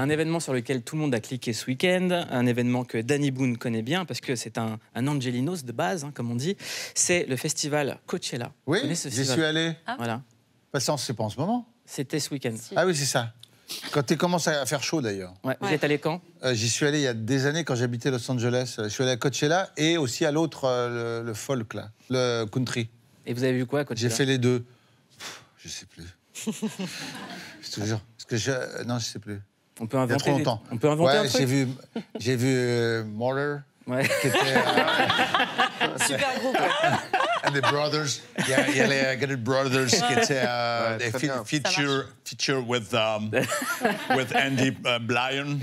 un événement sur lequel tout le monde a cliqué ce week-end, un événement que Danny Boone connaît bien parce que c'est un Angelinos de base, hein, comme on dit. C'est le festival Coachella. Oui, j'y suis allé. Voilà. C'est pas en ce moment. C'était ce week-end. Ah oui, c'est ça. Quand il commence à faire chaud, d'ailleurs. Ouais. Vous êtes allé quand? J'y suis allé il y a des années, quand j'habitais Los Angeles. Je suis allé à Coachella et aussi à l'autre, le folk, là, le country. Et vous avez vu quoi à Coachella? J'ai fait les deux. Je sais plus. Je te jure. Parce que non, je sais plus. On peut inventer. Il y a trop longtemps. On peut inventer un truc. J'ai vu Mother. Ouais. Qui était, super groupe. And the Brothers. Il y a les Gathered Brothers qui étaient feature with Andy Blyon.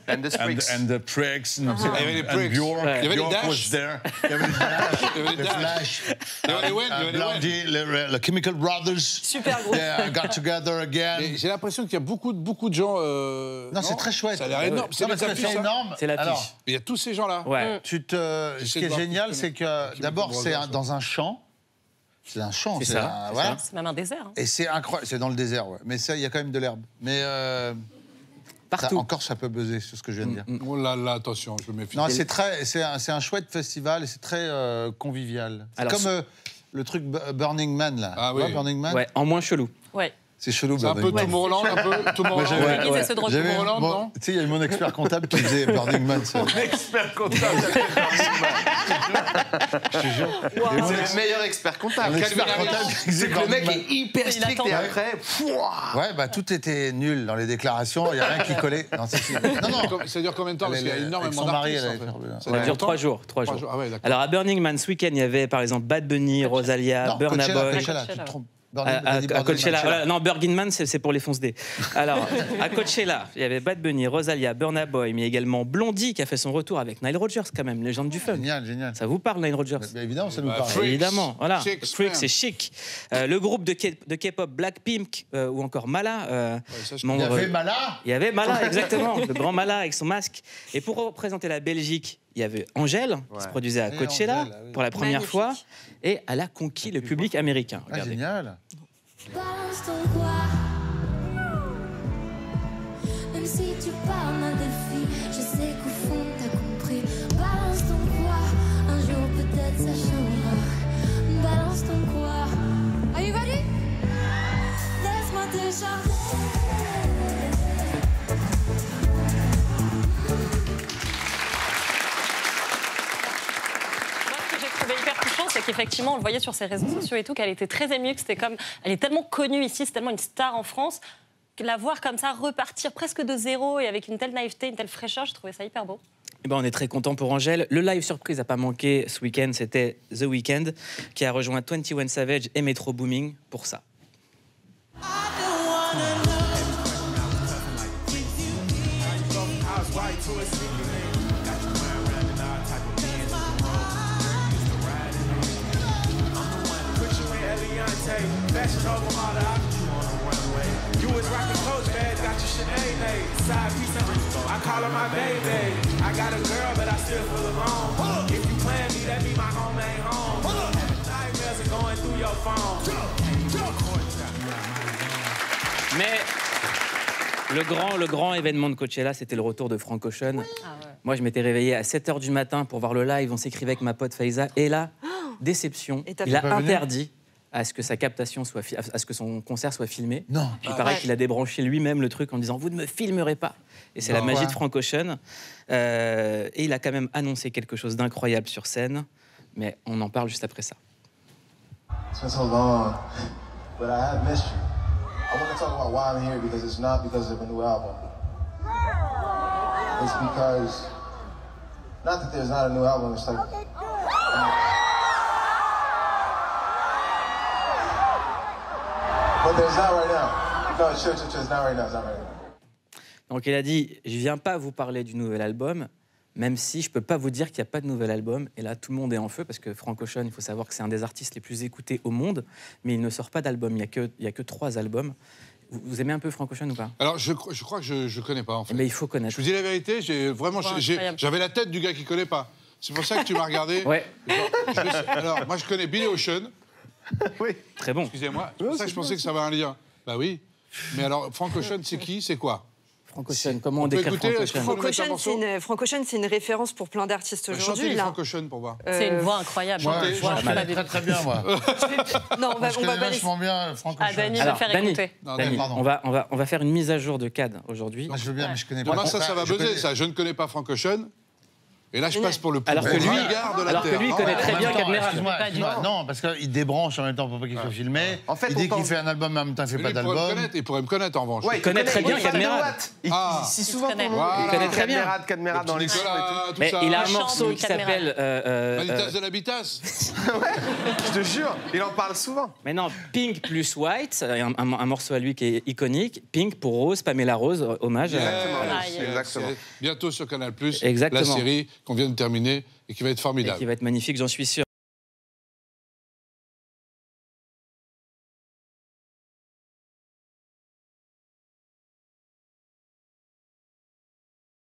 And the Pricks. And the Pricks. Il y avait les Pricks. Bjork. Il y avait les Bjork Dash. was there. Il y avait les Dash. Il y avait les Wen. Blondie, les Chemical Brothers. Super groupe. Yeah, got together again. J'ai l'impression qu'il y a beaucoup de gens... non, c'est très chouette. Ça a l'air énorme. C'est énorme. C'est l'affiche. Il y a tous ces gens-là. Ouais. Ce qui est génial, c'est que d'abord, c'est dans un champ. C'est un champ. C'est ça. Voilà. C'est même un désert. Hein. Et c'est incroyable. C'est dans le désert, ouais. Mais ça, il y a quand même de l'herbe. Mais partout. Encore, ça peut buzzer sur ce que je viens de dire. Oh là là, attention, je me méfie. Non, c'est un chouette festival et c'est très convivial. C'est comme le truc Burning Man, là. Ah oui. Burning Man. Ouais, en moins chelou. Ouais. C'est chelou, C'est un peu Tomorrowland, un peu Tomorrowland. Ouais. C'est ce drôle de Tomorrowland, non? Tu sais, il y a eu mon expert comptable qui faisait Burning Man. Mon expert comptable. Je te jure. C'est le meilleur expert comptable. Mon expert comptable qui faisait Le Burning mec Man. est hyper strict et après, Ouais, bah tout était nul dans les déclarations. Il n'y a rien qui collait. Non, Ça dure combien de temps? Parce qu'il y a énormément d'artistes. Ça dure 3 jours. 3 jours. Ah ouais, d'accord. Alors à Burning Man ce week-end, il y avait par exemple Bad Bunny, Rosalia, Burna Boy. Coachella, tu te trompes. À Coachella. Voilà, non, Burning Man, c'est pour les fonce dés. Alors, à Coachella, il y avait Bad Bunny, Rosalia, Burna Boy, mais également Blondie qui a fait son retour avec Nile Rodgers, quand même, légende du fun. Génial. Ça vous parle, Nile Rodgers? Bah, évidemment, ça nous parle. Freaks. Évidemment, voilà. Freaks, c'est chic. Le groupe de K-pop Blackpink ou encore Mala. Il y avait Mala. Il y avait Mala, exactement. Le grand Mala avec son masque. Et pour représenter la Belgique, il y avait Angèle, qui se produisait à Coachella pour la première fois. Et elle a conquis le public américain. Ah, génial. Balance ton quoi. Même si tu parles mal de filles, je sais qu'au fond t'as compris. Balance ton quoi. Un jour peut-être ça changera. Balance ton quoi. Are you ready? Laisse-moi te chanter. C'est qu'effectivement, on le voyait sur ses réseaux sociaux et tout, qu'elle était très émue, que c'était comme... Elle est tellement connue ici, c'est tellement une star en France, que la voir comme ça repartir presque de zéro et avec une telle naïveté, une telle fraîcheur, je trouvais ça hyper beau. Eh ben, on est très content pour Angèle. Le live surprise n'a pas manqué ce week-end, c'était The Weeknd, qui a rejoint 21 Savage et Metro Booming pour ça. Fashion over all the options you on the runway. You was rockin' Coach bag, got your Sinead made. Side piece, I call her my baby. I got a girl, but I still feel alone. If you plan me, that be my home ain't home. Nightmares are going through your phone. Mais le grand événement de Coachella, c'était le retour de Frank Ocean. Moi, je m'étais réveillé à 7h du matin pour voir le live. On s'écrivait avec ma pote Faiza. Et là, déception, il a interdit à ce que sa captation soit à ce que son concert soit filmé. Non. Il paraît qu'il a débranché lui-même le truc en disant vous ne me filmerez pas. Et c'est la magie de Frank Ocean. Et il a quand même annoncé quelque chose d'incroyable sur scène, mais on en parle juste après ça. It's been so long, but I have missed you. I want to talk about why I'm here because it's not because of a new album. It's because not that there's not a new album. It's like. But there's not right now. No, it's not right now. It's not right now. Donc il a dit, je viens pas vous parler du nouvel album, même si je peux pas vous dire qu'il n'y a pas de nouvel album. Et là, tout le monde est en feu parce que Frank Ocean, il faut savoir que c'est un des artistes les plus écoutés au monde, mais il ne sort pas d'album. Il y a que 3 albums. Vous aimez un peu Frank Ocean ou pas? Alors je crois que je connais pas en fait. Mais il faut connaître. Je vous dis la vérité, j'avais la tête du gars qui connaît pas. C'est pour ça que tu m'as regardé. Ouais. Alors moi je connais Billy Ocean. Oui. Très bon. Excusez-moi. C'est pour ça que je pensais que ça avait un lien. Bah oui. Mais alors Frank Ocean, c'est qui? C'est quoi? Frank Ocean. Comment on On peut décrit écouter, Frank est-ce que Ocean vous pouvez mettre un morceau Frank Ocean, c'est une référence pour plein d'artistes Chantez aujourd'hui. du là. Frank Ocean pour voir. C'est une voix incroyable. Moi, Chantez, je chantez. connais très bien, moi. Non, on va Je pas connais laisser. vachement bien Frank Ah, Ocean. Dany va Alors, faire Dany, écouter. Non, Dany, pardon. on va faire une mise à jour de CAD aujourd'hui. Moi, je veux bien, mais je connais pas. Demain, ça va Je buzzer, connais- ça. Je ne connais pas Frank Ocean. Et là, je passe pour le plus Alors que gros lui- ringard de la alors que Terre. lui, il connaît très bien Attends, Cadmerade. excuse-moi, non, parce qu'il débranche en même temps pour pas qu'il soit filmé. En fait, il dit on qu'il pense- fait un album, mais en même temps, il fait Lui, pas il pourrait me d'album. connaître, il pourrait me connaître en revanche. Ouais, connaît très bien il est fan de Cadmerade. Watt. Il Ah. dit souvent ton nom. Voilà. Il connaît très bien. Cadmerade dans les sons et tout. Nicolas, tout Mais ça. il a un chante morceau du qui s'appelle... Manitas de l'Habitas. Je te jure, il en parle souvent. Mais non, Pink plus White, un morceau à lui qui est iconique. Pink pour Rose, Pamela Rose, hommage à... Exactement. C'est bientôt sur Canal+, Exactement. la série qu'on vient de terminer et qui va être Et formidable. qui va être magnifique, j'en suis sûr.